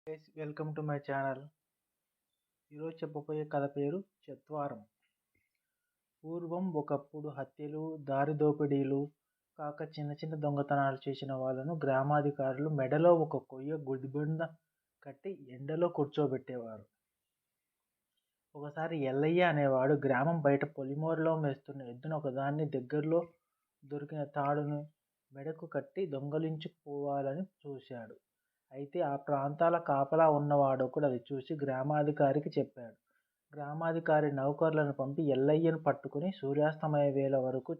Guys, welcome to my channel. ఈరోజు చెప్పబోయే కథ పేరు చత్వారం. పూర్వం ఒకప్పుడు హత్యలు, దారి దోపిడీలు కాక చిన్న చిన్న దొంగతనాలు చేసిన వాళ్ళను గ్రామాధికారులు మెడలో ఒక కొయ్య గుదిబండ కట్టి ఎండలో కూర్చోబెట్టేవారు. ఒకసారి ఎల్లయ్య అనేవాడు గ్రామం బయట పొలిమోరలో మేస్తున్న ఎద్దును ఒకదాన్ని దగ్గరలో దొరికిన తాడును మెడకు కట్టి దొంగలించుకుపోవాలని చూశాడు. అయితే ఆ ప్రాంతాల కాపలా ఉన్నవాడొకడు అది చూసి గ్రామాధికారికి చెప్పాడు. గ్రామాధికారి నౌకర్లను పంపి ఎల్లయ్యను పట్టుకుని సూర్యాస్తమయ వేళ వరకు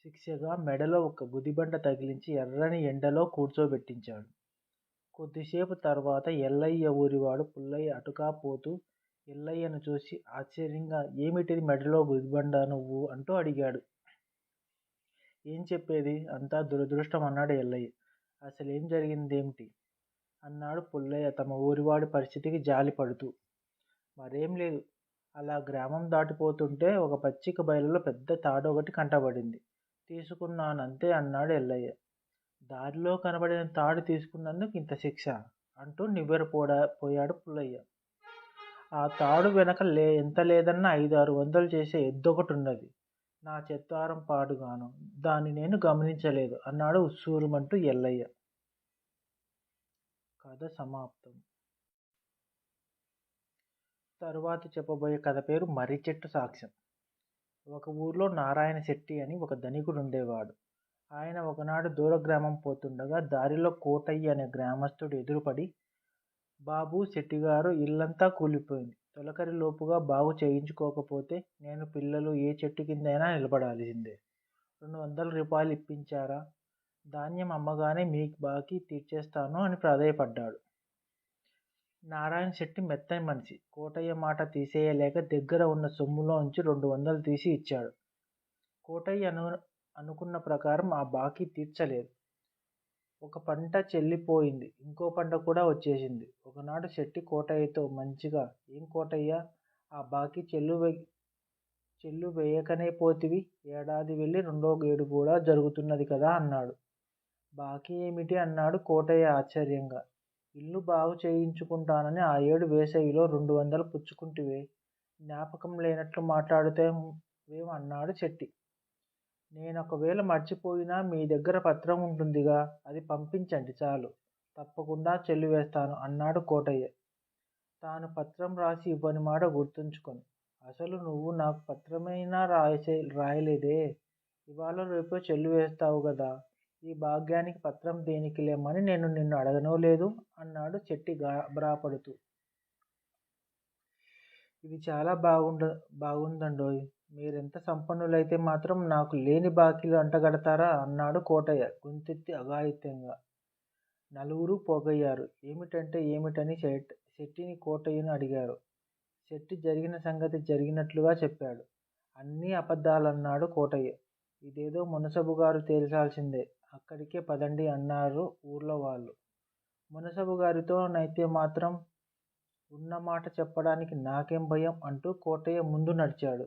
శిక్షగా మెడలో ఒక గుదిబండ తగిలించి ఎర్రని ఎండలో కూర్చోబెట్టించాడు. కొద్దిసేపు తర్వాత ఎల్లయ్య ఊరివాడు పుల్లయ్య అటుగా పోతూ ఎల్లయ్యను చూసి ఆశ్చర్యంగా, "ఏమిటిది మెడలో గుదిబండ నువ్వు?" అంటూ అడిగాడు. "ఏం చెప్పేది, అంతా దురదృష్టం" అన్నాడు ఎల్లయ్య. "అసలేం జరిగిందేమిటి?" అన్నాడు పుల్లయ్య తమ ఊరివాడి పరిస్థితికి జాలిపడుతూ. "మరేం లేదు, అలా గ్రామం దాటిపోతుంటే ఒక పచ్చిక బయలులో పెద్ద తాడు ఒకటి కంటపడింది. తీసుకున్నానంతే" అన్నాడు ఎల్లయ్య. "దారిలో కనబడిన తాడు తీసుకున్నందుకు ఇంత శిక్ష?" అంటూ నివ్వెరపోయాడు పుల్లయ్య. "ఆ తాడు వెనక ఎంత లేదన్నా 500-600 చేసే ఎద్దొకటున్నది. నా చత్వారం పాడుగాను, దాన్ని నేను గమనించలేదు" అన్నాడు ఉస్సూరుమంటూ ఎల్లయ్య. కథ సమాప్తం. తరువాత చెప్పబోయే కథ పేరు మర్రి చెట్టు సాక్ష్యం. ఒక ఊర్లో నారాయణ శెట్టి అని ఒక ధనికుడు ఉండేవాడు. ఆయన ఒకనాడు దూర గ్రామం పోతుండగా దారిలో కోటయ్య అనే గ్రామస్తుడు ఎదురుపడి, "బాబూ శెట్టిగారు, ఇల్లంతా కూలిపోయింది. తొలకరి లోపుగా బాగు చేయించుకోకపోతే నేను పిల్లలు ఏ చెట్టు కిందైనా నిలబడాల్సిందే. 200 రూపాయలు ఇప్పించారా? ధాన్యం అమ్మగానే మీ బాకీ తీర్చేస్తాను" అని ప్రాధేయపడ్డాడు. నారాయణ శెట్టి మెత్తని మనిషి. కోటయ్య మాట తీసేయలేక దగ్గర ఉన్న సొమ్ములోంచి 200 తీసి ఇచ్చాడు. కోటయ్య అనుకున్న ప్రకారం ఆ బాకీ తీర్చలేదు. ఒక పంట చెల్లిపోయింది, ఇంకో పంట కూడా వచ్చేసింది. ఒకనాడు శెట్టి కోటయ్యతో మంచిగా, "ఏం కోటయ్య, ఆ బాకీ చెల్లు వేయకనే పోతివి? ఏడాది వెళ్ళి రెండో ఏడు కూడా జరుగుతున్నది కదా" అన్నాడు. "బాకీ ఏమిటి?" అన్నాడు కోటయ్య ఆశ్చర్యంగా. "ఇల్లు బాగు చేయించుకుంటానని ఆ ఏడు వేసవిలో 200 పుచ్చుకుంటివే, జ్ఞాపకం లేనట్లు మాట్లాడుతావేం?" అన్నాడు శెట్టి. "నేనొకవేళ మర్చిపోయినా మీ దగ్గర పత్రం ఉంటుందిగా, అది పంపించండి చాలు, తప్పకుండా చెల్లివేస్తాను" అన్నాడు కోటయ్య. తాను పత్రం రాసి ఇవ్వని మాట గుర్తుంచుకొని. "అసలు నువ్వు నాకు పత్రమైనా రాయలేదే, ఇవాళ రేపో చెల్లివేస్తావు గదా, ఈ భాగ్యానికి పత్రం దేనికిలేమ్మని నేను నిన్ను అడగనూ లేదు" అన్నాడు శెట్టి గాబరాపడుతూ. "ఇది చాలా బాగుందండోయ్, మీరెంత సంపన్నులైతే మాత్రం నాకు లేని బాకీలు అంటగడతారా?" అన్నాడు కోటయ్య గొంతెత్తి అఘాయిత్యంగా. నలుగురూ పోగయ్యారు. ఏమిటంటే ఏమిటని శెట్టిని కోటయ్యను అడిగారు. శెట్టి జరిగిన సంగతి జరిగినట్లుగా చెప్పాడు. "అన్నీ అబద్ధాలన్నాడు కోటయ్య. "ఇదేదో మునసబుగారు తేల్చాల్సిందే, అక్కడికే పదండి" అన్నారు ఊర్లో వాళ్ళు. "మునసబుగారితో నైతే మాత్రం ఉన్నమాట చెప్పడానికి నాకేం భయం" అంటూ కోటయ్య ముందు నడిచాడు.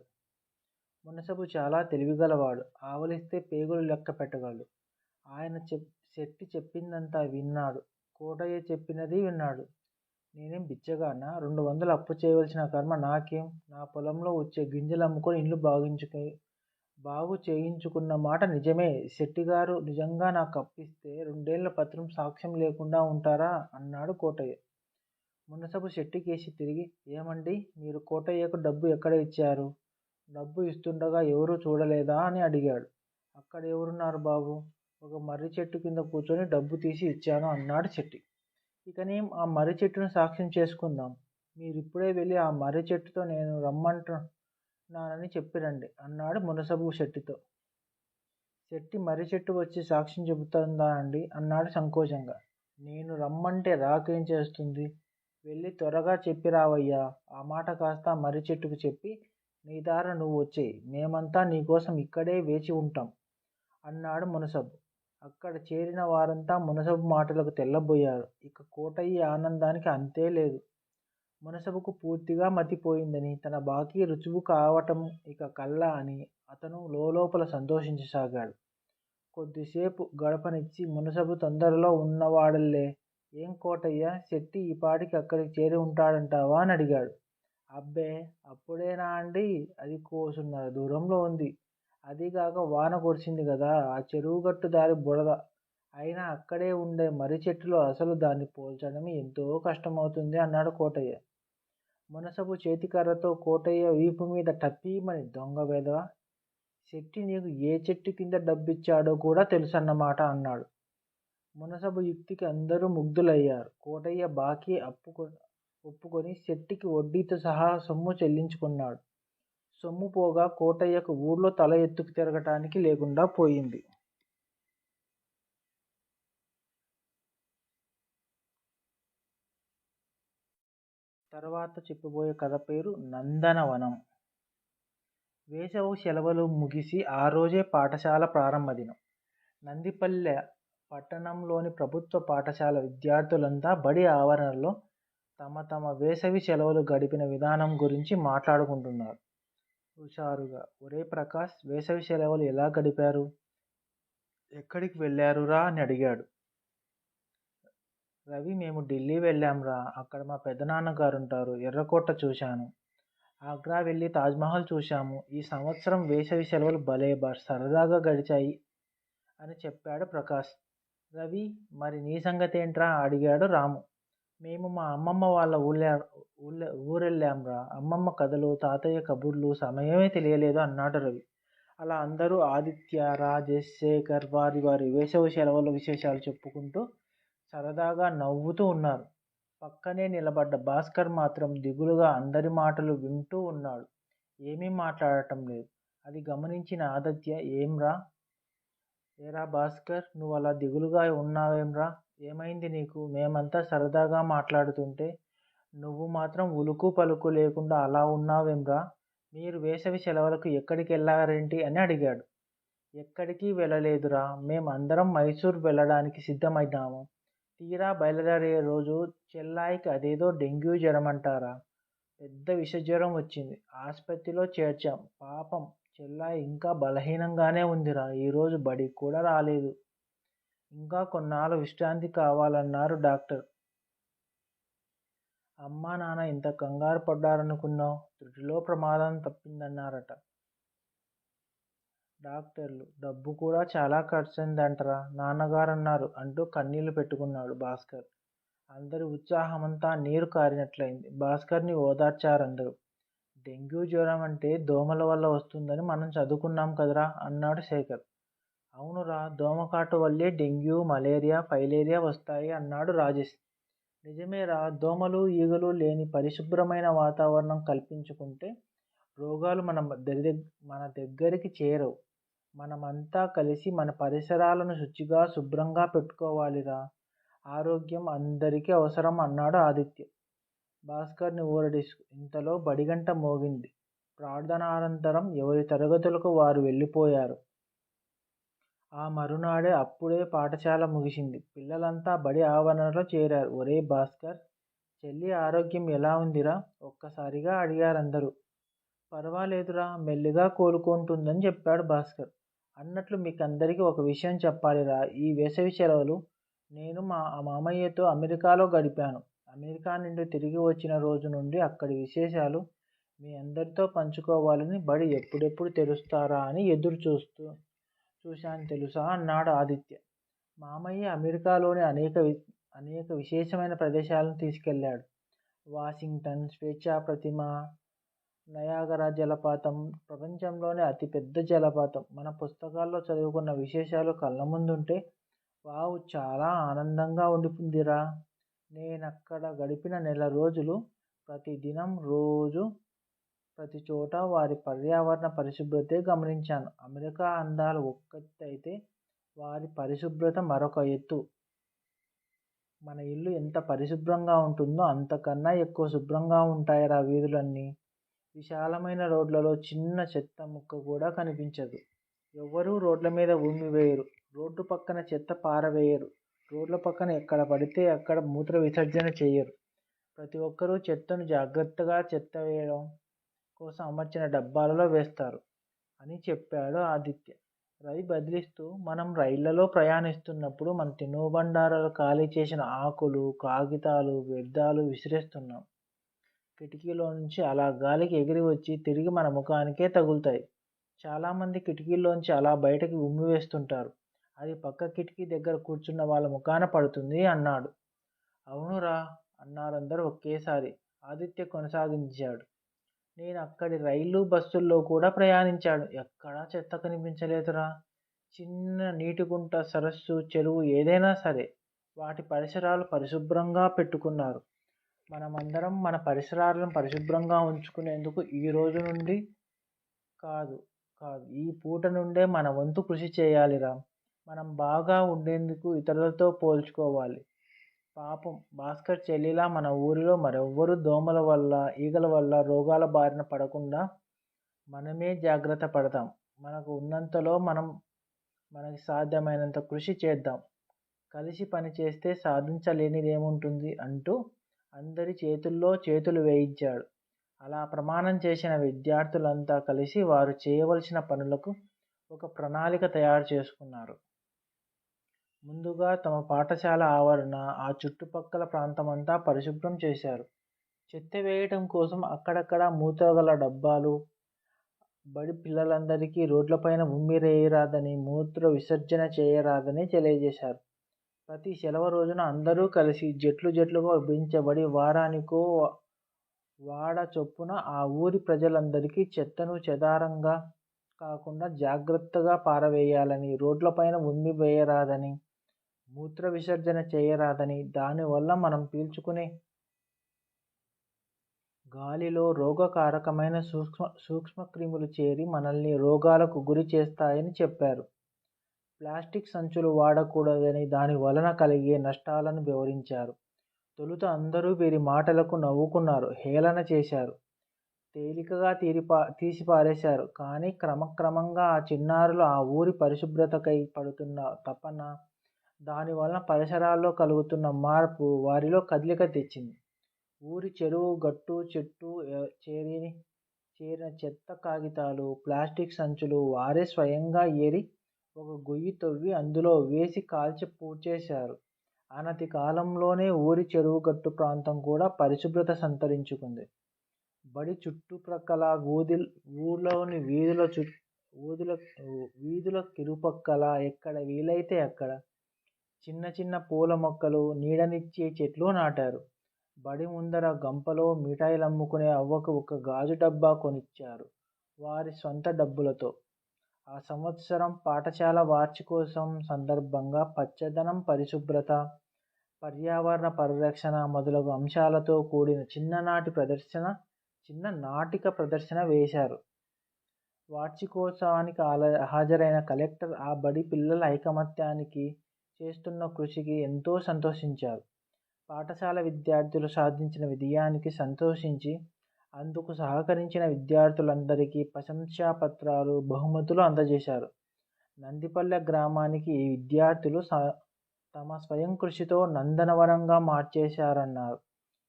మునసబు చాలా తెలివిగలవాడు. ఆవలిస్తే పేగులు లెక్క పెట్టగలడు. ఆయన శెట్టి చెప్పిందంతా విన్నాడు. కోటయ్య చెప్పినది విన్నాడు. "నేనేం బిచ్చగానా? 200 అప్పు చేయవలసిన కర్మ నాకేం? నా పొలంలో వచ్చే గింజలు అమ్ముకొని ఇల్లు బాగు చేయించుకున్న మాట నిజమే. శెట్టిగారు నిజంగా నాకు అప్పిస్తే 2 ఏళ్ల పత్రం సాక్ష్యం లేకుండా ఉంటారా?" అన్నాడు కోటయ్య. మునసబు శెట్టికేసి తిరిగి, "ఏమండి, మీరు కోటయ్యకు డబ్బు ఎక్కడ ఇచ్చారు? డబ్బు ఇస్తుండగా ఎవరూ చూడలేదా?" అని అడిగాడు. "అక్కడ ఎవరున్నారు బాబూ, ఒక మర్రి చెట్టు కింద కూర్చొని డబ్బు తీసి ఇచ్చాను" అన్నాడు శెట్టి. "ఇకనేం ఆ మర్రి చెట్టును సాక్ష్యం చేసుకుందాం. మీరిప్పుడే వెళ్ళి ఆ మర్రి చెట్టుతో నేను రమ్మంటున్నానని చెప్పిరండి" అన్నాడు మునసబు శెట్టితో. "శెట్టి మర్రి చెట్టు వచ్చి సాక్ష్యం చెబుతుందా అండి?" అన్నాడు సంకోచంగా. "నేను రమ్మంటే రాకేం చేస్తుంది? వెళ్ళి త్వరగా చెప్పిరావయ్యా. ఆ మాట కాస్త మర్రి చెట్టుకు చెప్పి నీ దారిన నువ్వు వచ్చేయి. మేమంతా నీకోసం ఇక్కడే వేచి ఉంటాం" అన్నాడు మునసబు. అక్కడ చేరిన వారంతా మునసబు మాటలకు తెల్లబోయారు. ఇక కోటయ్య ఆనందానికి అంతే లేదు. మునసబుకు పూర్తిగా మతిపోయిందని, తన బాకీ రుజువు కావటం ఇక కల్లా అని అతను లోలోపల సంతోషించసాగాడు. కొద్దిసేపు గడపనిచ్చి, "మునసబు తొందరలో ఉన్నవాడులే, ఏం కోటయ్య, శెట్టి ఈ పాటికి అక్కడికి చేరి ఉంటాడంటావా అని అడిగాడు. అబ్బే, అప్పుడేనా అండి, అది కోసున్నర దూరంలో ఉంది. అదీగాక వాన కురిసింది కదా, ఆ చెరువు గట్టు దారి బురద. అయినా అక్కడే ఉండే మర్రి చెట్టులో అసలు దాన్ని పోల్చడం ఎంతో కష్టమవుతుంది అన్నాడు కోటయ్య. మునసబు చేతికర్రతో కోటయ్య వీపు మీద టప్పీమని, దొంగ వెధవ, శెట్టి నీకు ఏ చెట్టు కింద డబ్బిచ్చాడో కూడా తెలుసన్నమాట అన్నాడు. మునసబు యుక్తికి అందరూ ముగ్ధులయ్యారు. కోటయ్య బాకీ ఒప్పుకొని శెట్టికి వడ్డీతో సహా సొమ్ము చెల్లించుకున్నాడు. సొమ్ము పోగా కోటయ్యకు ఊర్లో తల ఎత్తుకు తిరగటానికి లేకుండా పోయింది. తర్వాత చెప్పబోయే కథ పేరు నందనవనం. వేసవి సెలవులు ముగిసి ఆ రోజే పాఠశాల ప్రారంభ దినం. నందిపల్లె పట్టణంలోని ప్రభుత్వ పాఠశాల విద్యార్థులంతా బడి ఆవరణలో తమ తమ వేసవి సెలవులు గడిపిన విధానం గురించి మాట్లాడుకుంటున్నారు హుషారుగా. ఒరే ప్రకాష్, వేసవి సెలవులు ఎలా గడిపారు? ఎక్కడికి వెళ్ళారురా అని అడిగాడు. రవి, మేము ఢిల్లీ వెళ్ళాంరా. అక్కడ మా పెదనాన్నగారు ఉంటారు. ఎర్రకోట చూశాను. ఆగ్రా వెళ్ళి తాజ్మహల్ చూశాము. ఈ సంవత్సరం వేసవి సెలవులు భలే సరదాగా గడిచాయి అని చెప్పాడు ప్రకాష్. రవి, మరి నీ సంగతేంట్రా అడిగాడు రాము. మేము మా అమ్మమ్మ వాళ్ళ ఊరెళ్ళాంరా. అమ్మమ్మ కథలు, తాతయ్య కబుర్లు, సమయమే తెలియలేదు అన్నాడు రవి. అలా అందరూ ఆదిత్య, రాజేష్, శేఖర్ వారి వారి వేసవి సెలవుల విశేషాలు చెప్పుకుంటూ సరదాగా నవ్వుతూ ఉన్నారు. పక్కనే నిలబడ్డ భాస్కర్ మాత్రం దిగులుగా అందరి మాటలు వింటూ ఉన్నాడు. ఏమీ మాట్లాడటం లేదు. అది గమనించిన ఆదిత్య, ఏరా భాస్కర్, నువ్వు అలా దిగులుగా ఉన్నావేమ్రా? ఏమైంది నీకు? మేమంతా సరదాగా మాట్లాడుతుంటే నువ్వు మాత్రం ఉలుకు పలుకు లేకుండా అలా ఉన్నావేమ్రా? మీరు వేసవి సెలవులకు ఎక్కడికి వెళ్ళారేంటి అని అడిగాడు. ఎక్కడికి వెళ్ళలేదురా, మేం అందరం మైసూర్ వెళ్ళడానికి సిద్ధమైనాము. తీరా బయలుదేరే రోజు చెల్లాయికి అదేదో డెంగ్యూ జ్వరం అంటారా, పెద్ద విషజ్వరం వచ్చింది. ఆసుపత్రిలో చేర్చాం. పాపం చెల్లాయి ఇంకా బలహీనంగానే ఉందిరా. ఈరోజు బడికి కూడా రాలేదు. ఇంకా కొన్నాళ్ళు విశ్రాంతి కావాలన్నారు డాక్టర్. అమ్మా నాన్న ఇంత కంగారు పడ్డారనుకున్నావు? త్రుటిలో ప్రమాదం తప్పిందన్నారట డాక్టర్లు. డబ్బు కూడా చాలా ఖర్చయిందంటరా నాన్నగారు అన్నారు అంటూ కన్నీళ్లు పెట్టుకున్నాడు భాస్కర్. అందరి ఉత్సాహమంతా నీరు కారినట్లయింది. భాస్కర్ని ఓదార్చారందరూ. డెంగ్యూ జ్వరం అంటే దోమల వల్ల వస్తుందని మనం చదువుకున్నాం కదరా అన్నాడు శేఖర్. అవునురా, దోమకాటు వల్లే డెంగ్యూ, మలేరియా, ఫైలేరియా వస్తాయి అన్నాడు రాజేష్. నిజమేరా, దోమలు ఈగలు లేని పరిశుభ్రమైన వాతావరణం కల్పించుకుంటే రోగాలు మన దగ్గరికి చేరవు. మనమంతా కలిసి మన పరిసరాలను శుచిగా శుభ్రంగా పెట్టుకోవాలిరా. ఆరోగ్యం అందరికీ అవసరం అన్నాడు ఆదిత్య భాస్కర్ని ఊరడిస్తూ. ఇంతలో బడిగంట మోగింది. ప్రార్థనానంతరం ఎవరి తరగతులకు వారు వెళ్ళిపోయారు. ఆ మరునాడే అప్పుడే పాఠశాల ముగిసింది. పిల్లలంతా బడి ఆవరణలో చేరారు. ఒరే భాస్కర్, చెల్లి ఆరోగ్యం ఎలా ఉందిరా ఒక్కసారిగా అడిగారందరూ. పర్వాలేదురా, మెల్లిగా కోలుకుంటుందని చెప్పాడు భాస్కర్. అన్నట్లు మీకందరికీ ఒక విషయం చెప్పాలిరా. ఈ వేసవి సెలవులు నేను మా మామయ్యతో అమెరికాలో గడిపాను. అమెరికా నుండి తిరిగి వచ్చిన రోజు నుండి అక్కడి విశేషాలు మీ అందరితో పంచుకోవాలని బడి ఎప్పుడెప్పుడు తెరుస్తారా అని ఎదురు చూశాను తెలుసా అన్నాడు ఆదిత్య. మామయ్య అమెరికాలోని అనేక విశేషమైన ప్రదేశాలను తీసుకెళ్ళాడు. వాషింగ్టన్ స్వేచ్ఛా ప్రతిమ, నయాగరా జలపాతం, ప్రపంచంలోనే అతిపెద్ద జలపాతం. మన పుస్తకాల్లో చదువుకున్న విశేషాలు కళ్ళ ముందుంటే వావ్, చాలా ఆనందంగా ఉండిపోయిందిరా. నేనక్కడ గడిపిన నెల రోజులు ప్రతిదినం ప్రతి చోట వారి పర్యావరణ పరిశుభ్రతే గమనించాను. అమెరికా అందాలు ఒక్కటైతే వారి పరిశుభ్రత మరొక ఎత్తు. మన ఇల్లు ఎంత పరిశుభ్రంగా ఉంటుందో అంతకన్నా ఎక్కువ శుభ్రంగా ఉంటాయిరా వీధులన్నీ. విశాలమైన రోడ్లలో చిన్న చెత్త ముక్క కూడా కనిపించదు. ఎవ్వరూ రోడ్ల మీద ఉమ్మి వేయరు. రోడ్డు పక్కన చెత్త పారవేయరు. రోడ్ల పక్కన ఎక్కడ పడితే అక్కడ మూత్ర విసర్జన చేయరు. ప్రతి ఒక్కరూ చెత్తను జాగ్రత్తగా చెత్త వేయడం కోసం అమర్చిన డబ్బాలలో వేస్తారు అని చెప్పాడు ఆదిత్య. బదిలిస్తూ మనం రైళ్లలో ప్రయాణిస్తున్నప్పుడు మన తినుబండారాలు ఖాళీ చేసిన ఆకులు, కాగితాలు, వ్యర్థాలు విసిరేస్తున్నాం. కిటికీలో నుంచి అలా గాలికి ఎగిరి వచ్చి తిరిగి మన ముఖానికే తగులుతాయి. చాలామంది కిటికీలోంచి అలా బయటకి ఉమ్మివేస్తుంటారు. అది పక్క కిటికీ దగ్గర కూర్చున్న వాళ్ళ ముఖాన పడుతుంది అన్నాడు. అవునురా అన్నారందరూ ఒకేసారి. ఆదిత్య కొనసాగించాడు. నేను అక్కడి రైళ్ళు, బస్సుల్లో కూడా ప్రయాణించాను. ఎక్కడా చెత్త కనిపించలేదురా. చిన్న నీటిగుంట, సరస్సు, చెరువు ఏదైనా సరే వాటి పరిసరాలు పరిశుభ్రంగా పెట్టుకున్నారు. మనమందరం మన పరిసరాలను పరిశుభ్రంగా ఉంచుకునేందుకు ఈ రోజు నుండి కాదు కాదు ఈ పూట నుండే మన వంతు కృషి చేయాలిరా. మనం బాగా ఉండేందుకు ఇతరులతో పోల్చుకోవాలి. పాపం భాస్కర్ చెల్లిలా మన ఊరిలో మరెవ్వరూ దోమల వల్ల, ఈగల వల్ల రోగాల బారిన పడకుండా మనమే జాగ్రత్త పడతాం. మనకు ఉన్నంతలో మనకి సాధ్యమైనంత కృషి చేద్దాం. కలిసి పని చేస్తే సాధించలేనిదేముంటుంది అంటూ అందరి చేతుల్లో చేతులు వేయించాడు. అలా ప్రమాణం చేసిన విద్యార్థులంతా కలిసి వారు చేయవలసిన పనులకు ఒక ప్రణాళిక తయారు చేసుకున్నారు. ముందుగా తమ పాఠశాల ఆవరణ, ఆ చుట్టుపక్కల ప్రాంతమంతా పరిశుభ్రం చేశారు. చెత్త వేయటం కోసం అక్కడక్కడ మూతగల డబ్బాలు, బడి పిల్లలందరికీ రోడ్లపైన ఉమ్మిరేయరాదని, మూత్ర విసర్జన చేయరాదని తెలియజేశారు. ప్రతి సెలవు రోజున అందరూ కలిసి జట్లుగా విభజించబడి వారానికో వాడ చొప్పున ఆ ఊరి ప్రజలందరికీ చెత్తను చెదారంగా కాకుండా జాగ్రత్తగా పారవేయాలని, రోడ్లపైన ఉమ్మివేయరాదని, మూత్ర విసర్జన చేయరాదని, దానివల్ల మనం పీల్చుకునే గాలిలో రోగకారకమైన సూక్ష్మక్రిములు చేరి మనల్ని రోగాలకు గురి చేస్తాయని చెప్పారు. ప్లాస్టిక్ సంచులు వాడకూడదని, దాని వలన కలిగే నష్టాలను వివరించారు. తొలుత అందరూ వీరి మాటలకు నవ్వుకున్నారు, హేళన చేశారు, తేలికగా తీసిపారేశారు. కానీ క్రమక్రమంగా ఆ చిన్నారులు ఆ ఊరి పరిశుభ్రతకై పడుతున్న తపన, దానివలన పరిసరాల్లో కలుగుతున్న మార్పు వారిలో కదలిక తెచ్చింది. ఊరి చెరువు గట్టు చెట్టు చేరిన చెత్త, కాగితాలు, ప్లాస్టిక్ సంచులు వారే స్వయంగా ఏరి ఒక గొయ్యి తవ్వి అందులో వేసి కాల్చి పూడ్చేశారు. అనతి కాలంలోనే ఊరి చెరువు గట్టు ప్రాంతం కూడా పరిశుభ్రత సంతరించుకుంది. బడి చుట్టుప్రక్కల ఊర్లోని వీధుల కిరుపక్కల ఎక్కడ వీలైతే అక్కడ చిన్న చిన్న పూల మొక్కలు, నీడనిచ్చే చెట్లు నాటారు. బడి ముందర గంపలో మిఠాయిలమ్ముకునే అవ్వకు ఒక గాజు డబ్బా కొనిచ్చారు వారి సొంత డబ్బులతో. ఆ సంవత్సరం పాఠశాల వార్షికోత్సవం సందర్భంగా పచ్చదనం, పరిశుభ్రత, పర్యావరణ పరిరక్షణ మొదలగు అంశాలతో కూడిన చిన్న నాటిక ప్రదర్శన వేశారు. వార్షికోత్సవానికి హాజరైన కలెక్టర్ ఆ బడి పిల్లల ఐకమత్యానికి చేస్తున్న కృషికి ఎంతో సంతోషించారు. పాఠశాల విద్యార్థులు సాధించిన విజయానికి సంతోషించి అందుకు సహకరించిన విద్యార్థులందరికీ ప్రశంసా పత్రాలు, బహుమతులు అందజేశారు. నందిపల్లె గ్రామానికి ఈ విద్యార్థులు తమ స్వయం కృషితో నందనవనంగా మార్చేశారన్నారు.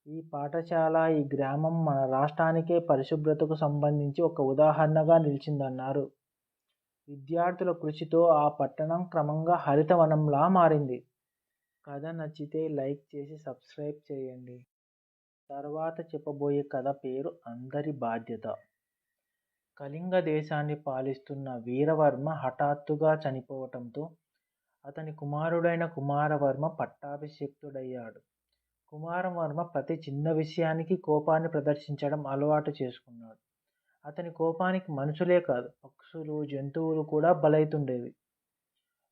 ఈ పాఠశాల, ఈ గ్రామం మన రాష్ట్రానికే పరిశుభ్రతకు సంబంధించి ఒక ఉదాహరణగా నిలిచిందన్నారు. విద్యార్థుల కృషితో ఆ పట్టణం క్రమంగా హరితవనంలా మారింది. కథ నచ్చితే లైక్ చేసి సబ్స్క్రైబ్ చేయండి. తర్వాత చెప్పబోయే కథ పేరు అందరి బాధ్యత. కళింగ దేశాన్ని పాలిస్తున్న వీరవర్మ హఠాత్తుగా చనిపోవటంతో అతని కుమారుడైన కుమారవర్మ పట్టాభిషిక్తుడయ్యాడు. కుమారవర్మ ప్రతి చిన్న విషయానికి కోపాన్ని ప్రదర్శించడం అలవాటు చేసుకున్నాడు. అతని కోపానికి మనుషులే కాదు, పక్షులు, జంతువులు కూడా బలైతుండేవి.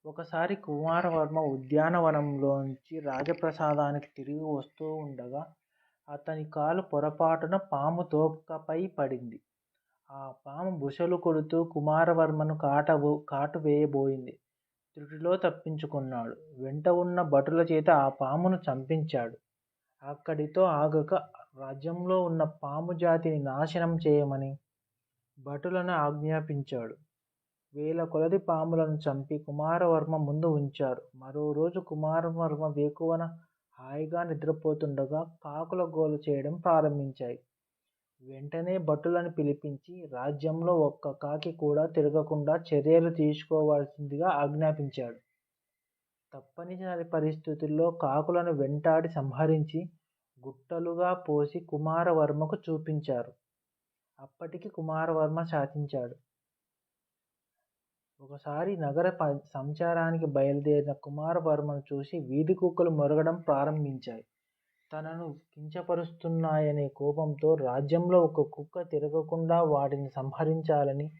ఒకసారి కుమారవర్మ ఉద్యానవనంలోంచి రాజప్రసాదానికి తిరిగి వస్తూ ఉండగా అతని కాలు పొరపాటున పాము తోకపై పడింది. ఆ పాము బుసలు కొడుతూ కుమారవర్మను కాటు వేయబోయింది. త్రుటిలో తప్పించుకున్నాడు. వెంట ఉన్న భటుల చేత ఆ పామును చంపించాడు. అక్కడితో ఆగక రాజ్యంలో ఉన్న పాము జాతిని నాశనం చేయమని భటులను ఆజ్ఞాపించాడు. వేల కొలది పాములను చంపి కుమారవర్మ ముందు ఉంచారు. మరో రోజు కుమారవర్మ వేకువన హాయిగా నిద్రపోతుండగా కాకుల గోల చేయడం ప్రారంభించాయి. వెంటనే భటులను పిలిపించి రాజ్యంలో ఒక్క కాకి కూడా తిరగకుండా చర్యలు తీసుకోవాల్సిందిగా ఆజ్ఞాపించాడు. తప్పనిసరి పరిస్థితుల్లో కాకులను వెంటాడి సంహరించి గుట్టలుగా పోసి కుమారవర్మకు చూపించారు. అప్పటికి కుమారవర్మ శాసించాడు. ఒకసారి నగర సంచారానికి బయలుదేరిన కుమారవర్మను చూసి వీధి కుక్కలు మొరగడం ప్రారంభించాయి. తనను కించపరుస్తున్నాయనే కోపంతో రాజ్యంలో ఒక కుక్క తిరగకుండా వాటిని సంహరించాలని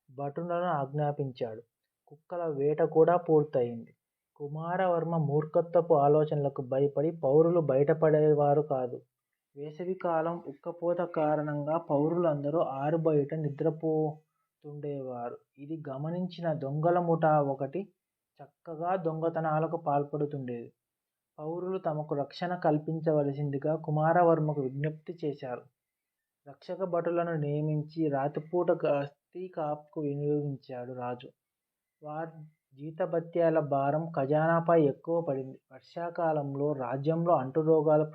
భటులను ఆజ్ఞాపించాడు. కుక్కల వేట కూడా పూర్తయింది. కుమారవర్మ మూర్ఖత్వపు ఆలోచనలకు భయపడి పౌరులు బయటపడేవారు కాదు. వేసవికాలం ఉక్కపోత కారణంగా పౌరులందరూ ఆరుబయట నిద్రపోతుండేవారు. ఇది గమనించిన దొంగల ముఠా ఒకటి చక్కగా దొంగతనాలకు పాల్పడుతుండేది. పౌరులు తమకు రక్షణ కల్పించవలసిందిగా కుమారవర్మకు విజ్ఞప్తి చేశారు. రక్షక భటులను నియమించి రాత్రిపూట గస్తీ కాపుకు వినియోగించాడు రాజు. వారి జీతభత్యాల భారం ఖజానాపై ఎక్కువ పడింది. వర్షాకాలంలో రాజ్యంలో అంటురోగాలు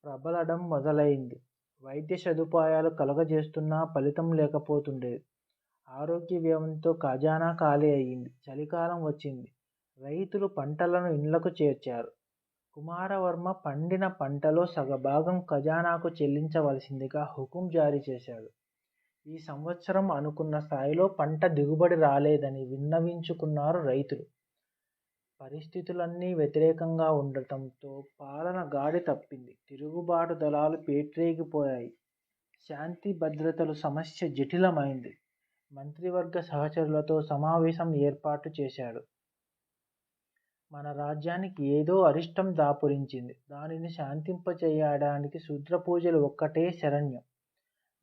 ప్రబలడం మొదలైంది. వైద్య సదుపాయాలు కలుగజేస్తున్నా ఫలితం లేకపోతుండేది. ఆరోగ్య వ్యయంతో ఖజానా ఖాళీ అయింది. చలికాలం వచ్చింది. రైతులు పంటలను ఇండ్లకు చేర్చారు. కుమారవర్మ పండిన పంటలో సగభాగం ఖజానాకు చెల్లించవలసిందిగా హుకుం జారీ చేశాడు. ఈ సంవత్సరం అనుకున్న స్థాయిలో పంట దిగుబడి రాలేదని విన్నవించుకున్నారు రైతులు. పరిస్థితులన్నీ వ్యతిరేకంగా ఉండటంతో పాలన గాడి తప్పింది. తిరుగుబాటు దళాలు పేట్రేగిపోయాయి. శాంతి భద్రతలు సమస్య జటిలమైంది. మంత్రివర్గ సహచరులతో సమావేశం ఏర్పాటు చేశాడు. మన రాజ్యానికి ఏదో అరిష్టం దాపురించింది. దానిని శాంతింపచేయడానికి శూద్రపూజలు ఒక్కటే శరణ్యం.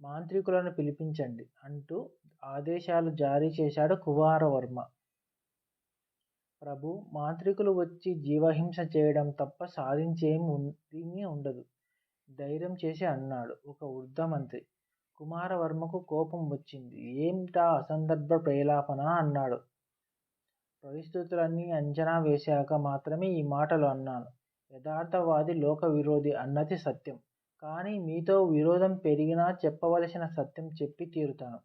మాంత్రికులను పిలిపించండి అంటూ ఆదేశాలు జారీ చేశాడు కుమారవర్మ. ప్రభు, మాంత్రికులు వచ్చి జీవహింస చేయడం తప్ప సాధించేమీ ఉండదు, ధైర్యం చేసి అన్నాడు ఒక వృద్ధ మంత్రి. కుమారవర్మకు కోపం వచ్చింది. ఏమిటా అసందర్భ ప్రేలాపన అన్నాడు. పరిస్థితులన్నీ అంచనా వేశాక మాత్రమే ఈ మాటలు అన్నాను. యథార్థవాది లోక విరోధి అన్నది సత్యం. కానీ మీతో విరోధం పెరిగినా చెప్పవలసిన సత్యం చెప్పి తీరుతాను.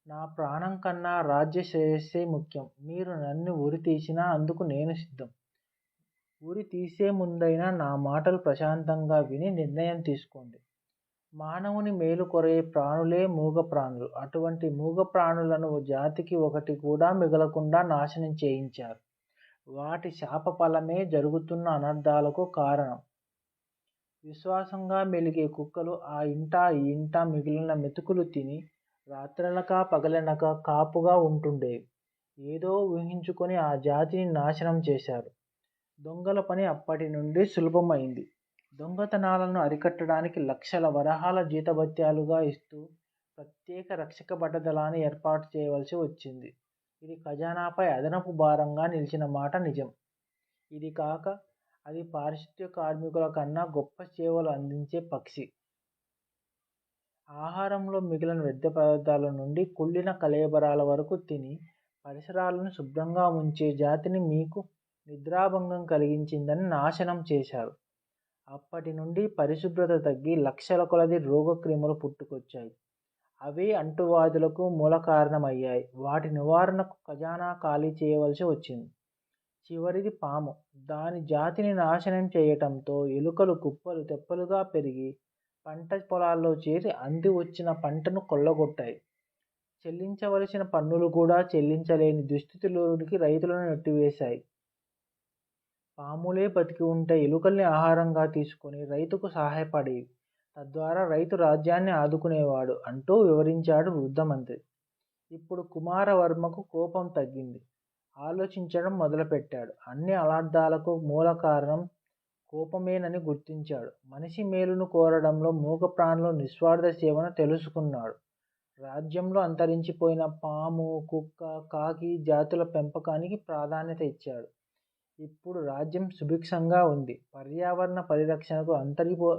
నా ప్రాణం కన్నా రాజ్య శ్రేయస్సే ముఖ్యం. మీరు నన్ను ఉరి తీసినా అందుకు నేను సిద్ధం. ఉరి తీసే ముందైనా నా మాటలు ప్రశాంతంగా విని నిర్ణయం తీసుకోండి. మానవుని మేలు కొరే ప్రాణులే మూగ ప్రాణులు. అటువంటి మూగ ప్రాణులను జాతికి ఒకటి కూడా మిగలకుండా నాశనం చేయించారు. వాటి శాపఫలమే జరుగుతున్న అనర్థాలకు కారణం. విశ్వాసంగా మెలిగే కుక్కలు ఆ ఇంట ఈ ఇంట మిగిలిన మెతుకులు తిని రాత్రనక పగలనక కాపుగా ఉంటుండేవి. ఏదో ఊహించుకొని ఆ జాతిని నాశనం చేశారు. దొంగల పని అప్పటి నుండి సులభమైంది. దొంగతనాలను అరికట్టడానికి లక్షల వరహాల జీతభత్యాలుగా ఇస్తూ ప్రత్యేక రక్షక భటదళాన్ని ఏర్పాటు చేయవలసి వచ్చింది. ఇది ఖజానాపై అదనపు భారంగా నిలిచిన మాట నిజం. ఇది కాక అది పారిశుద్ధ్య కార్మికుల కన్నా గొప్ప సేవలు అందించే పక్షి. ఆహారంలో మిగిలిన వ్యర్థ పదార్థాల నుండి కుళ్ళిన కళేబరాల వరకు తిని పరిసరాలను శుభ్రంగా ఉంచే జాతిని మీకు నిద్రాభంగం కలిగించిందని నాశనం చేశారు. అప్పటి నుండి పరిశుభ్రత తగ్గి లక్షల కొలది రోగక్రిములు పుట్టుకొచ్చాయి. అవే అంటువ్యాధులకు మూల కారణమయ్యాయి. వాటి నివారణకు ఖజానా ఖాళీ చేయవలసి వచ్చింది. చివరిది పాము. దాని జాతిని నాశనం చేయటంతో ఎలుకలు కుప్పలు తెప్పలుగా పెరిగి పంట పొలాల్లో చేరి అంది వచ్చిన పంటను కొల్లగొట్టాయి. చెల్లించవలసిన పన్నులు కూడా చెల్లించలేని దుస్థితిలోనికి రైతులను నెట్టివేశాయి. పాములే బతికి ఉంటే ఎలుకల్ని ఆహారంగా తీసుకొని రైతుకు సహాయపడేవి. తద్వారా రైతు రాజ్యాన్ని ఆదుకునేవాడు అంటూ వివరించాడు వృద్ధమంత్రి. ఇప్పుడు కుమారవర్మకు కోపం తగ్గింది. ఆలోచించడం మొదలుపెట్టాడు. అన్ని అనర్థాలకు మూల కారణం కోపమేనని గుర్తించాడు. మనిషి మేలును కోరడంలో మూగ ప్రాణుల నిస్వార్థ సేవను తెలుసుకున్నాడు. రాజ్యంలో అంతరించిపోయిన పాము, కుక్క, కాకి జాతుల పెంపకానికి ప్రాధాన్యత ఇచ్చాడు. ఇప్పుడు రాజ్యం సుభిక్షంగా ఉంది. పర్యావరణ పరిరక్షణకు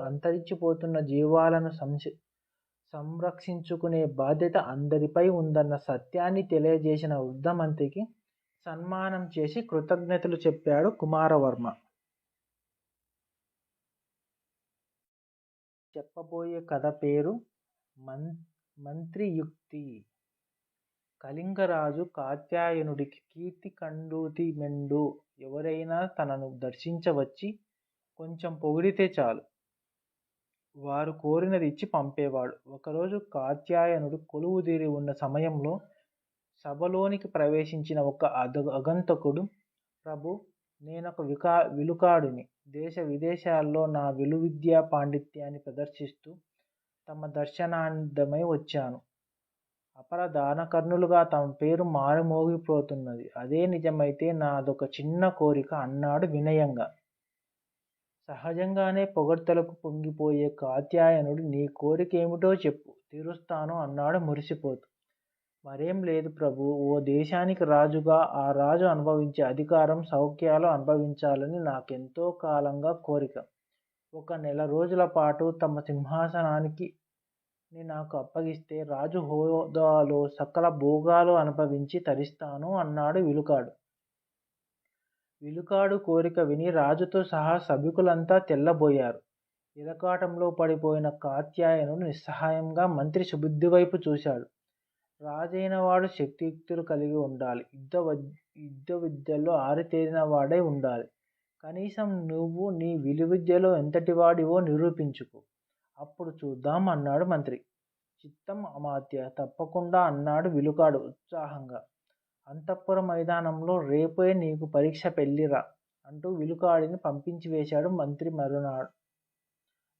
అంతరించిపోతున్న జీవాలను సంరక్షించుకునే బాధ్యత అందరిపై ఉందన్న సత్యాన్ని తెలియజేసిన వృద్ధమంత్రికి సన్మానం చేసి కృతజ్ఞతలు చెప్పాడు కుమారవర్మ. చెప్పబోయే కథ పేరు మంత్రియుక్తి. కళింగరాజు కాత్యాయనుడికి కీర్తి కండూతి మెండు. ఎవరైనా తనను దర్శించవచ్చి కొంచెం పొగిడితే చాలు, వారు కోరినది ఇచ్చి పంపేవాడు. ఒకరోజు కాత్యాయనుడు కొలువుదీరి ఉన్న సమయంలో సభలోనికి ప్రవేశించిన ఒక అగంతకుడు, ప్రభు, నేనొక విలుకాడిని. దేశ విదేశాల్లో నా విలువిద్యా పాండిత్యాన్ని ప్రదర్శిస్తూ తమ దర్శనార్థమై వచ్చాను. అపర దానకర్ణులుగా తమ పేరు మారుమోగిపోతున్నది. అదే నిజమైతే నాదొక చిన్న కోరిక అన్నాడు వినయంగా. సహజంగానే పొగడ్తలకు పొంగిపోయే కాత్యాయనుడు, నీ కోరిక ఏమిటో చెప్పు, తీరుస్తాను అన్నాడు మురిసిపోతూ. మరేం లేదు ప్రభు, ఓ దేశానికి రాజుగా ఆ రాజు అనుభవించే అధికారం సౌఖ్యాలు అనుభవించాలని నాకెంతో కాలంగా కోరిక. 1 నెల రోజుల పాటు తమ సింహాసనానికి నాకు అప్పగిస్తే రాజు హోదాలో సకల భోగాలు అనుభవించి తరిస్తాను అన్నాడు విలుకాడు. విలుకాడు కోరిక విని రాజుతో సహా సభికులంతా తెల్లబోయారు. ఇరకాటంలో పడిపోయిన కాత్యాయనుడు నిస్సహాయంగా మంత్రి సుబుద్ధి వైపు చూశాడు. రాజైన వాడు శక్తియుక్తులు కలిగి ఉండాలి, యుద్ధ విద్యల్లో ఆరితేరిన వాడై ఉండాలి. కనీసం నువ్వు నీ విలువిద్యలో ఎంతటి వాడివో నిరూపించుకో, అప్పుడు చూద్దాం అన్నాడు మంత్రి. చిత్తం అమాత్య, తప్పకుండా అన్నాడు విలుకాడు ఉత్సాహంగా. అంతఃపుర మైదానంలో రేపే నీకు పరీక్ష, పెళ్ళిరా అంటూ విలుకాడిని పంపించి వేశాడు మంత్రి.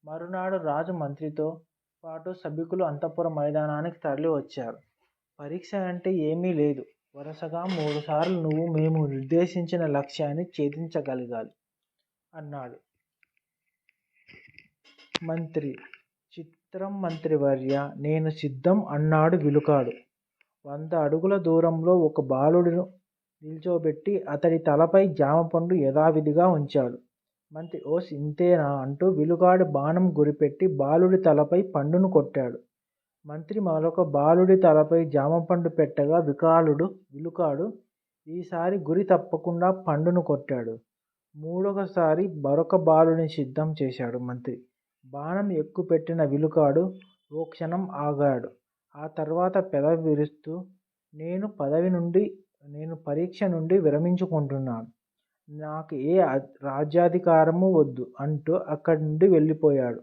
మరునాడు రాజు మంత్రితో పాటు సభికులు అంతఃపుర మైదానానికి తరలి వచ్చారు. పరీక్ష అంటే ఏమీ లేదు, వరుసగా 3 సార్లు నువ్వు మేము నిర్దేశించిన లక్ష్యాన్ని ఛేదించగలగాలి అన్నాడు మంత్రి. చిత్రం మంత్రివర్య, నేను సిద్ధం అన్నాడు విలుకాడు. 100 అడుగుల దూరంలో ఒక బాలుడిని నిల్చోబెట్టి అతడి తలపై జామపండు యథావిధిగా ఉంచాడు. మంత్రి, ఓస్ ఇంతేనా అంటూ విలుకాడు బాణం గురిపెట్టి బాలుడి తలపై పండును కొట్టాడు. మంత్రి మరొక బాలుడి తలపై జామపండు పెట్టగా విలుకాడు ఈసారి గురి తప్పకుండా పండును కొట్టాడు. 3వసారి మరొక బాలుడిని సిద్ధం చేశాడు మంత్రి. బాణం ఎక్కుపెట్టిన విలుకాడు ఓ క్షణం ఆగాడు. ఆ తర్వాత పెదవి విరుస్తూ, నేను పరీక్ష నుండి విరమించుకుంటున్నాను, నాకు ఏ రాజ్యాధికారము వద్దు అంటూ అక్కడి నుండి వెళ్ళిపోయాడు.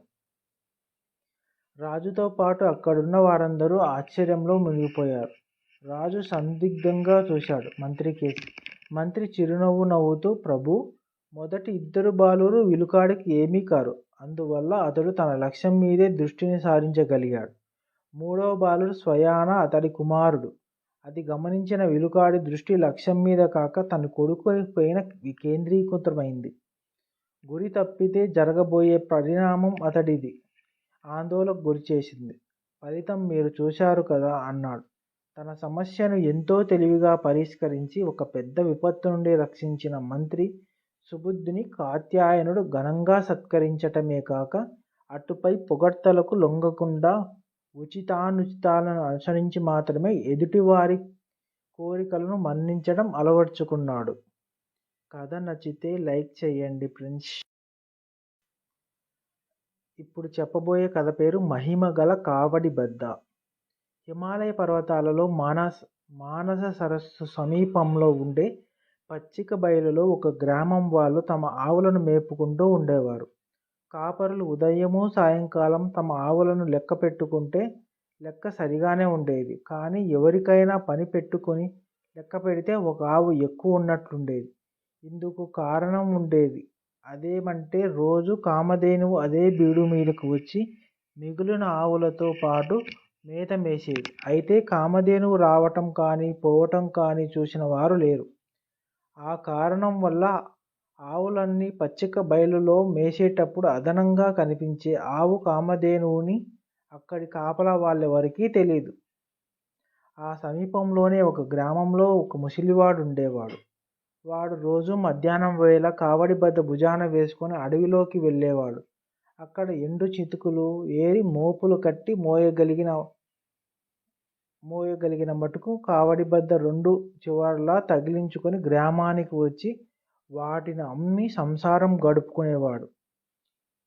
రాజుతో పాటు అక్కడున్న వారందరూ ఆశ్చర్యంలో మునిగిపోయారు. రాజు సందిగ్ధంగా చూశాడు మంత్రి కేసి. మంత్రి చిరునవ్వు నవ్వుతూ, ప్రభూ, మొదటి 2 బాలురు విలుకాడికి ఏమీ కారు, అందువల్ల అతడు తన లక్ష్యం మీదే దృష్టిని సారించగలిగాడు. 3వ బాలుడు స్వయాన అతడి కుమారుడు. అది గమనించిన విలుకాడి దృష్టి లక్ష్యం మీద కాక తన కొడుకు పైన కేంద్రీకృతమైంది. గురి తప్పితే జరగబోయే పరిణామం అతడిది ఆందోళనకు గురిచేసింది. ఫలితం మీరు చూశారు కదా అన్నాడు. తన సమస్యను ఎంతో తెలివిగా పరిష్కరించి ఒక పెద్ద విపత్తు నుండి రక్షించిన మంత్రి సుబుద్ధిని కాత్యాయనుడు ఘనంగా సత్కరించటమే కాక అటుపై పొగడ్తలకు లొంగకుండా ఉచితానుచితాలను అనుసరించి మాత్రమే ఎదుటివారి కోరికలను మన్నించడం అలవర్చుకున్నాడు. కథ నచ్చితే లైక్ చేయండి ఫ్రెండ్స్. ఇప్పుడు చెప్పబోయే కథ పేరు మహిమగల కావడి బద్ద. హిమాలయ పర్వతాలలో మానస సరస్సు సమీపంలో ఉండే పచ్చిక బయలులో ఒక గ్రామం వాళ్ళు తమ ఆవులను మేపుకుంటూ ఉండేవారు. కాపరులు ఉదయము సాయంకాలం తమ ఆవులను లెక్క పెట్టుకుంటే లెక్క సరిగానే ఉండేది. కానీ ఎవరికైనా పని పెట్టుకొని లెక్క పెడితే ఒక ఆవు ఎక్కువ ఉన్నట్లుండేది. ఇందుకు కారణం ఉండేది. అదేమంటే రోజు కామధేనువు అదే బీడు మీదకు వచ్చి మిగిలిన ఆవులతో పాటు మేత మేసేది. అయితే కామధేనువు రావటం కానీ పోవటం కానీ చూసిన వారు లేరు. ఆ కారణం వల్ల ఆవులన్నీ పచ్చిక బయలులో మేసేటప్పుడు అదనంగా కనిపించే ఆవు కామధేనువుని అక్కడి కాపలా వాళ్ళెవరికీ తెలీదు. ఆ సమీపంలోనే ఒక గ్రామంలో ఒక ముసలివాడు ఉండేవాడు. వాడు రోజు మధ్యాహ్నం వేళ కావడి బద్ద భుజాన వేసుకొని అడవిలోకి వెళ్ళేవాడు. అక్కడ ఎండు చితుకులు ఏరి మోపులు కట్టి మోయగలిగిన మటుకు కావడి బద్ద 2 చివర్లా తగిలించుకొని గ్రామానికి వచ్చి వాటిని అమ్మి సంసారం గడుపుకునేవాడు.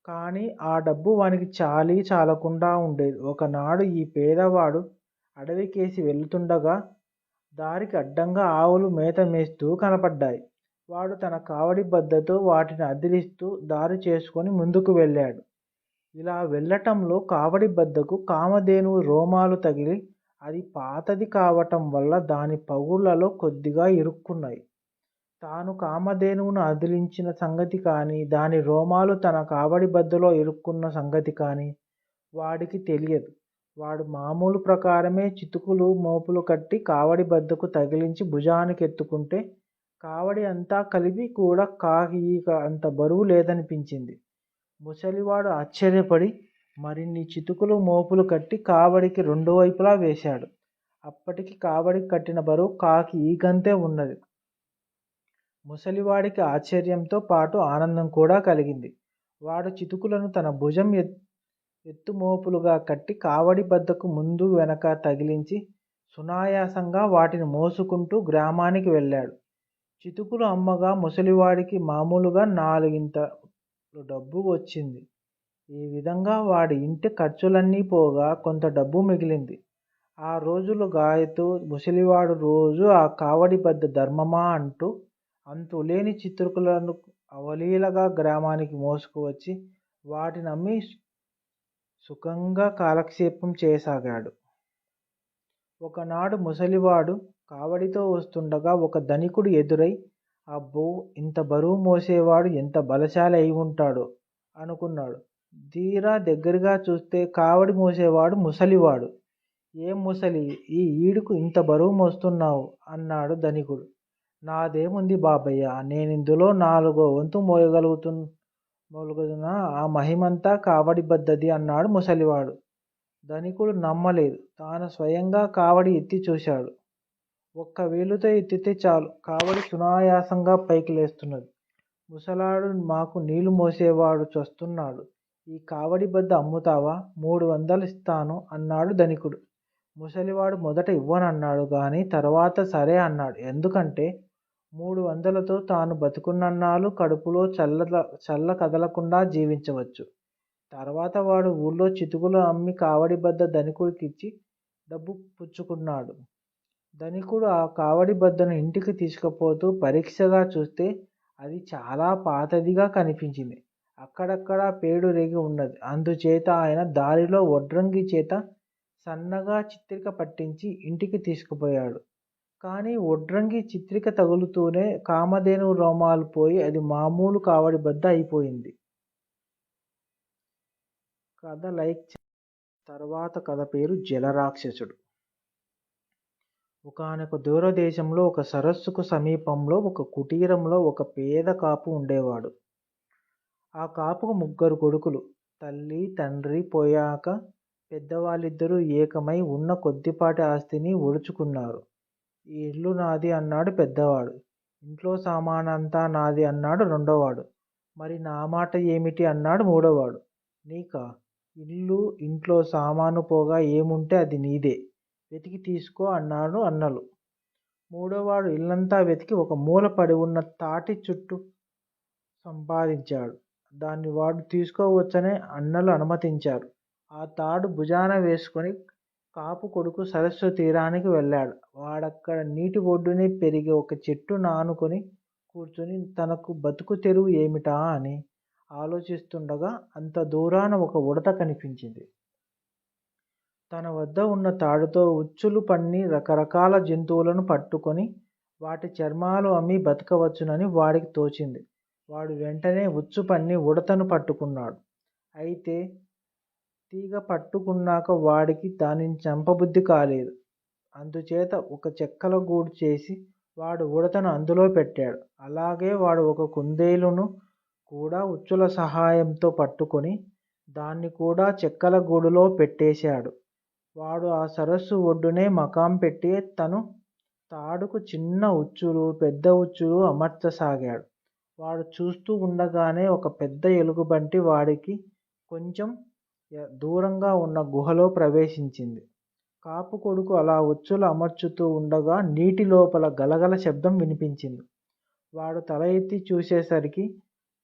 కానీ ఆ డబ్బు వానికి చాలకుండా ఉండేది. ఒకనాడు ఈ పేదవాడు అడవికేసి వెళుతుండగా దారికి అడ్డంగా ఆవులు మేత మేస్తూ కనపడ్డాయి. వాడు తన కావడి బద్దతో వాటిని అదిలిస్తూ దారి చేసుకొని ముందుకు వెళ్ళాడు. ఇలా వెళ్ళటంలో కావడి బద్దకు కామధేనువు రోమాలు తగిలి అది పాతది కావటం వల్ల దాని పగుళ్లలో కొద్దిగా ఇరుక్కున్నాయి. తాను కామధేనువును అదిలించిన సంగతి కానీ, దాని రోమాలు తన కావడి బద్దలో ఇరుక్కున్న సంగతి కానీ వాడికి తెలియదు. వాడు మామూలు ప్రకారమే చితుకులు మోపులు కట్టి కావడి బద్దకు తగిలించి భుజానికెత్తుకుంటే కావడి అంతా కలిపి కూడా కాకి ఈక అంత బరువు లేదనిపించింది. ముసలివాడు ఆశ్చర్యపడి మరిన్ని చితుకులు మోపులు కట్టి కావడికి రెండు వైపులా వేశాడు. అప్పటికి కావడికి కట్టిన బరువు కాకి ఈకంతే ఉన్నది. ముసలివాడికి ఆశ్చర్యంతో పాటు ఆనందం కూడా కలిగింది. వాడు చితుకులను తన భుజం ఎత్తుమోపులుగా కట్టి కావడి బద్దకు ముందు వెనక తగిలించి సునాయాసంగా వాటిని మోసుకుంటూ గ్రామానికి వెళ్ళాడు. చితుకులు అమ్మగా ముసలివాడికి మామూలుగా 4 డబ్బు వచ్చింది. ఈ విధంగా వాడి ఇంటి ఖర్చులన్నీ పోగా కొంత డబ్బు మిగిలింది. ఆ రోజులు గాయతూ ముసలివాడు రోజు ఆ కావడి బద్ద ధర్మమా అంటూ అంతులేని చితుకులను అవలీలగా గ్రామానికి మోసుకువచ్చి వాటిని అమ్మి సుఖంగా కాలక్షేపం చేయసాగాడు. ఒకనాడు ముసలివాడు కావడితో వస్తుండగా ఒక ధనికుడు ఎదురై, అబ్బో, ఇంత బరువు మోసేవాడు ఎంత బలశాలి అయి ఉంటాడో అనుకున్నాడు. తీరా దగ్గరగా చూస్తే కావడి మోసేవాడు ముసలివాడు. ఏం ముసలి, ఈ ఈడుకు ఇంత బరువు మోస్తున్నావు అన్నాడు ధనికుడు. నాదేముంది బాబయ్య, నేనిందులో 4వ వంతు మోయగలుగుతున్నా, ఆ మహిమంతా కావడి బద్దది అన్నాడు ముసలివాడు. ధనికుడు నమ్మలేదు. తాను స్వయంగా కావడి ఎత్తి చూశాడు. ఒక్క వేలుతో ఎత్తితే చాలు కావడి సునాయాసంగా పైకి లేస్తున్నది. ముసలాడు మాకు నీళ్లు మోసేవాడు చస్తున్నాడు. ఈ కావడి బద్ద అమ్ముతావా? 300 ఇస్తాను అన్నాడు ధనికుడు. ముసలివాడు మొదట ఇవ్వనన్నాడు గాని తర్వాత సరే అన్నాడు. ఎందుకంటే 300తో తాను బతుకున్నన్నాళ్ళు కడుపులో చల్ల కదలకుండా జీవించవచ్చు. తర్వాత వాడు ఊళ్ళో చితుకులు అమ్మి కావడి బద్ద ధనికుడికిచ్చి డబ్బు పుచ్చుకున్నాడు. ధనికుడు ఆ కావడి బద్దను ఇంటికి తీసుకుపోతూ పరీక్షగా చూస్తే అది చాలా పాతదిగా కనిపించింది. అక్కడక్కడా పేడు రేగి ఉన్నది. అందుచేత ఆయన దారిలో వడ్రంగి చేత సన్నగా చిత్రిక పట్టించి ఇంటికి తీసుకుపోయాడు. కానీ వడ్రంగి చిత్రిక తగులుతూనే కామధేనువు రోమాలు పోయి అది మామూలు కావడి బద్ద అయిపోయింది. కథ లైక్. తర్వాత కథ పేరు జలరాక్షసుడు. ఒకానొక దూరదేశంలో ఒక సరస్సుకు సమీపంలో ఒక కుటీరంలో ఒక పేద కాపు ఉండేవాడు. ఆ కాపుకు 3 కొడుకులు. తల్లి తండ్రి పోయాక పెద్దవాళ్ళిద్దరూ ఏకమై ఉన్న కొద్దిపాటి ఆస్తిని ఒడుచుకున్నారు. ఈ ఇల్లు నాది అన్నాడు పెద్దవాడు. ఇంట్లో సామానంతా నాది అన్నాడు రెండోవాడు. మరి నా మాట ఏమిటి అన్నాడు మూడోవాడు. నీకా? ఇల్లు ఇంట్లో సామాను పోగా ఏముంటే అది నీదే, వెతికి తీసుకో అన్నాడు అన్నలు. మూడోవాడు ఇల్లంతా వెతికి ఒక మూల పడి ఉన్న తాటి చుట్టు సంపాదించాడు. దాన్ని వాడు తీసుకోవచ్చని అన్నలు అనుమతించారు. ఆ తాడు భుజాన వేసుకొని కాపు కొడుకు సరస్సు తీరానికి వెళ్ళాడు. వాడక్కడ నీటి ఒడ్డునే పెరిగే ఒక చెట్టు నానుకొని కూర్చుని తనకు బతుకు తెరువు ఏమిటా అని ఆలోచిస్తుండగా అంత దూరాన ఒక ఉడత కనిపించింది. తన వద్ద ఉన్న తాడుతో ఉచ్చులు పన్ని రకరకాల జంతువులను పట్టుకొని వాటి చర్మాలు అమ్మి బతకవచ్చునని వాడికి తోచింది. వాడు వెంటనే ఉచ్చు పన్ని ఉడతను పట్టుకున్నాడు. అయితే తీగ పట్టుకున్నాక వాడికి దానిని చంపబుద్ధి కాలేదు. అందుచేత ఒక చెక్కల గూడు చేసి వాడు ఉడతను అందులో పెట్టాడు. అలాగే వాడు ఒక కుందేలును కూడా ఉచ్చుల సహాయంతో పట్టుకొని దాన్ని కూడా చెక్కల గూడులో పెట్టేశాడు. వాడు ఆ సరస్సు ఒడ్డునే మకాం పెట్టి తను తాడుకు చిన్న ఉచ్చులు పెద్ద ఉచ్చులు అమర్చసాగాడు. వాడు చూస్తూ ఉండగానే ఒక పెద్ద ఎలుగుబంటి వాడికి కొంచెం దూరంగా ఉన్న గుహలో ప్రవేశించింది. కాపు కొడుకు అలా ఉచ్చులు అమర్చుతూ ఉండగా నీటి లోపల గలగల శబ్దం వినిపించింది. వాడు తల ఎత్తి చూసేసరికి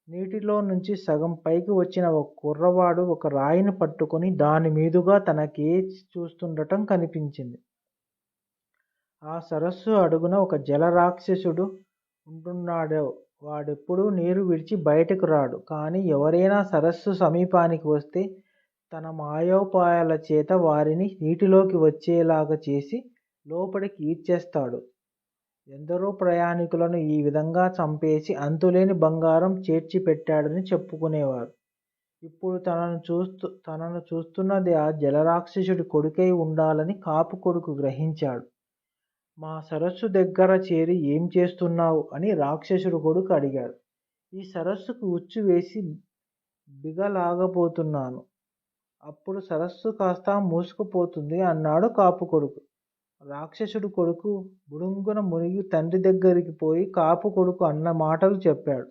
నీటిలో నుంచి సగం పైకి వచ్చిన ఒక కుర్రవాడు ఒక రాయిని పట్టుకొని దాని మీదుగా తనకేసి చూస్తుండటం కనిపించింది. ఆ సరస్సు అడుగున ఒక జలరాక్షసుడు ఉంటున్నాడు. వాడెప్పుడూ నీరు విడిచి బయటకు రాడు. కానీ ఎవరైనా సరస్సు సమీపానికి వస్తే తన మాయోపాయాల చేత వారిని నీటిలోకి వచ్చేలాగా చేసి లోపలికి ఈడ్చేస్తాడు. ఎందరో ప్రయాణికులను ఈ విధంగా చంపేసి అంతులేని బంగారం చేర్చిపెట్టాడని చెప్పుకునేవారు. ఇప్పుడు తనను చూస్తున్నది ఆ జలరాక్షసుడి కొడుకై ఉండాలని కాపు కొడుకు గ్రహించాడు. మా సరస్సు దగ్గర చేరి ఏం చేస్తున్నావు అని రాక్షసుడు కొడుకు అడిగాడు. ఈ సరస్సుకు ఉచ్చు వేసి బిగలాగబోతున్నాను. అప్పుడు సరస్సు కాస్త మూసుకుపోతుంది అన్నాడు కాపు కొడుకు. రాక్షసుడు కొడుకు బుడుంగున మునిగి తండ్రి దగ్గరికి పోయి కాపు కొడుకు అన్న మాటలు చెప్పాడు.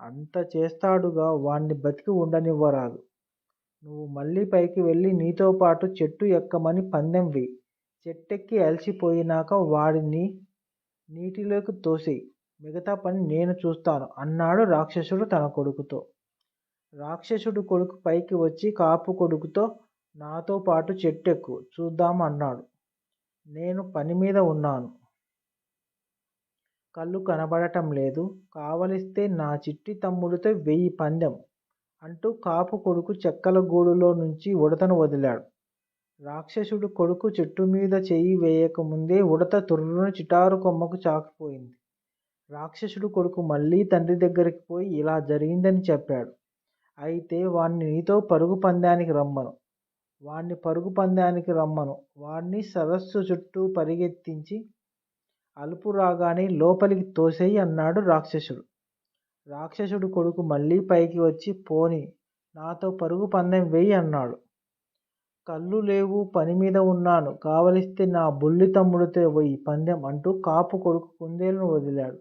అంత చేస్తాడుగా, వాణ్ణి బతికి ఉండనివ్వరాదు. నువ్వు మళ్ళీ పైకి వెళ్ళి నీతో పాటు చెట్టు ఎక్కమని పందెం వేయి. చెట్టెక్కి అలసిపోయినాక వాడిని నీటిలోకి తోసేయి. మిగతా పని నేను చూస్తాను అన్నాడు రాక్షసుడు తన కొడుకుతో. రాక్షసుడు కొడుకు పైకి వచ్చి కాపు కొడుకుతో నాతో పాటు చెట్టెక్కు చూద్దాం అన్నాడు. నేను పని మీద ఉన్నాను. కళ్ళు కనబడటం లేదు. కావలిస్తే నా చిట్టి తమ్ముడితో వెయ్యి పందెం అంటూ కాపు కొడుకు చెక్కల గూడులో నుంచి ఉడతను వదిలాడు. రాక్షసుడు కొడుకు చెట్టు మీద చెయ్యి వేయకముందే ఉడత తుర్రున చిటారు కొమ్మకు చాకిపోయింది. రాక్షసుడు కొడుకు మళ్ళీ తండ్రి దగ్గరికి పోయి ఇలా జరిగిందని చెప్పాడు. అయితే వాణ్ణి నీతో పరుగు పందానికి రమ్మను. వాణ్ణి సరస్సు చుట్టూ పరిగెత్తించి అలుపు రాగానే లోపలికి తోసేయి అన్నాడు రాక్షసుడు. రాక్షసుడు కొడుకు మళ్ళీ పైకి వచ్చి పోని నాతో పరుగు పందెం వేయి అన్నాడు. కళ్ళు లేవు, పని మీద ఉన్నాను. కావలిస్తే నా బుల్లి తమ్ముడితో వెయ్యి పందెం అంటూ కాపు కొడుకు కుందేలును వదిలాడు.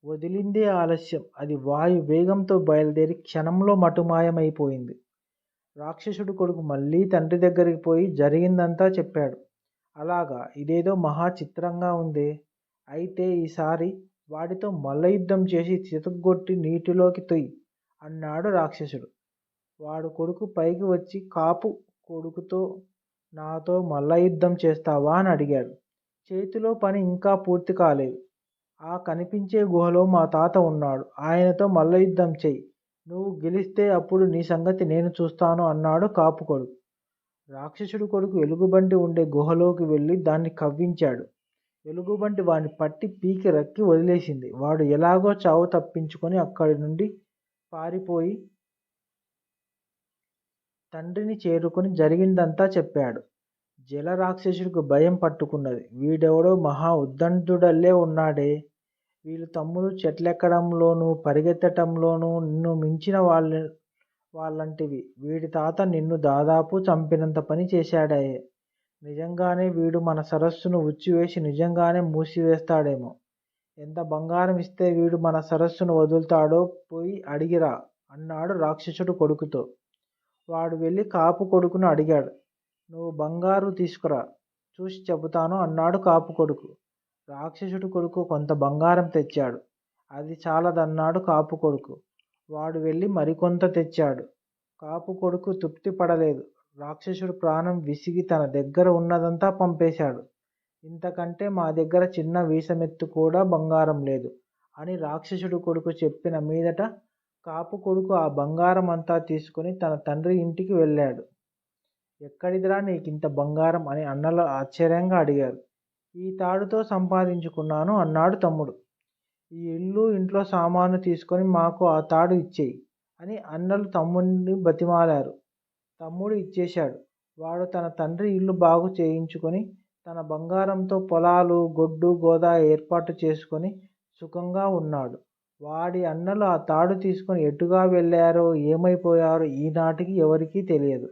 వదిలిందే ఆలస్యం. అది వాయు వేగంతో బయలుదేరి క్షణంలో మటుమాయమైపోయింది. రాక్షసుడు కొడుకు మళ్ళీ తండ్రి దగ్గరికి పోయి జరిగిందంతా చెప్పాడు. అలాగా, ఇదేదో మహా చిత్రంగా ఉందే. అయితే ఈసారి వాడితో మల్లయుద్ధం చేసి చితగ్గొట్టి నీటిలోకి తొయ్యి అన్నాడు రాక్షసుడు. వాడు కొడుకు పైకి వచ్చి కాపు కొడుకుతో నాతో మల్లయుద్ధం చేస్తావా అని అడిగాడు. చేతిలో పని ఇంకా పూర్తి కాలేదు. ఆ కనిపించే గుహలో మా తాత ఉన్నాడు. ఆయనతో మల్లయుద్ధం చెయ్యి. నువ్వు గెలిస్తే అప్పుడు నీ సంగతి నేను చూస్తాను అన్నాడు కాపు కొడుకు. రాక్షసుడు కొడుకు ఎలుగుబంటి ఉండే గుహలోకి వెళ్ళి దాన్ని కవ్వించాడు. ఎలుగుబంటి వాడిని పట్టి పీకి రక్కి వదిలేసింది. వాడు ఎలాగో చావు తప్పించుకొని అక్కడి నుండి పారిపోయి తండ్రిని చేరుకొని జరిగిందంతా చెప్పాడు. జలరాక్షసుడికి భయం పట్టుకున్నది. వీడెవడో మహా ఉద్దండుడల్లే ఉన్నాడే. వీళ్ళ తమ్ముడు చెట్లెక్కడంలోనూ పరిగెత్తటంలోనూ నిన్ను మించిన వాళ్ళంటివి. వీడి తాత నిన్ను దాదాపు చంపినంత పని చేశాడాయే. నిజంగానే వీడు మన సరస్సును ఉచ్చివేసి నిజంగానే మూసివేస్తాడేమో. ఎంత బంగారం ఇస్తే వీడు మన సరస్సును వదులుతాడో పోయి అడిగిరా అన్నాడు రాక్షసుడు కొడుకుతో. వాడు వెళ్ళి కాపు కొడుకును అడిగాడు. నువ్వు బంగారు తీసుకురా, చూసి చెబుతాను అన్నాడు కాపు కొడుకు. రాక్షసుడు కొడుకు కొంత బంగారం తెచ్చాడు. అది చాలదన్నాడు కాపు కొడుకు. వాడు వెళ్ళి మరికొంత తెచ్చాడు. కాపు కొడుకు తృప్తి పడలేదు. రాక్షసుడు ప్రాణం విసిగి తన దగ్గర ఉన్నదంతా పంపేశాడు. ఇంతకంటే మా దగ్గర చిన్న వీసమెత్తు కూడా బంగారం లేదు అని రాక్షసుడు కొడుకు చెప్పిన మీదట కాపు కొడుకు ఆ బంగారం అంతా తీసుకుని తన తండ్రి ఇంటికి వెళ్ళాడు. ఎక్కడిదిరా నీకింత బంగారం అని అన్నలు ఆశ్చర్యంగా అడిగారు. ఈ తాడుతో సంపాదించుకున్నాను అన్నాడు తమ్ముడు. ఈ ఇల్లు ఇంట్లో సామాను తీసుకొని మాకు ఆ తాడు ఇచ్చేయి అని అన్నలు తమ్ముడిని బతిమాలారు. తమ్ముడు ఇచ్చేశాడు. వాడు తన తండ్రి ఇల్లు బాగు చేయించుకొని తన బంగారంతో పొలాలు, గొడ్డు గోదా ఏర్పాటు చేసుకొని సుఖంగా ఉన్నాడు. వాడి అన్నలు ఆ తాడు తీసుకొని ఎటుగా వెళ్ళారో ఏమైపోయారో ఈనాటికి ఎవరికీ తెలియదు.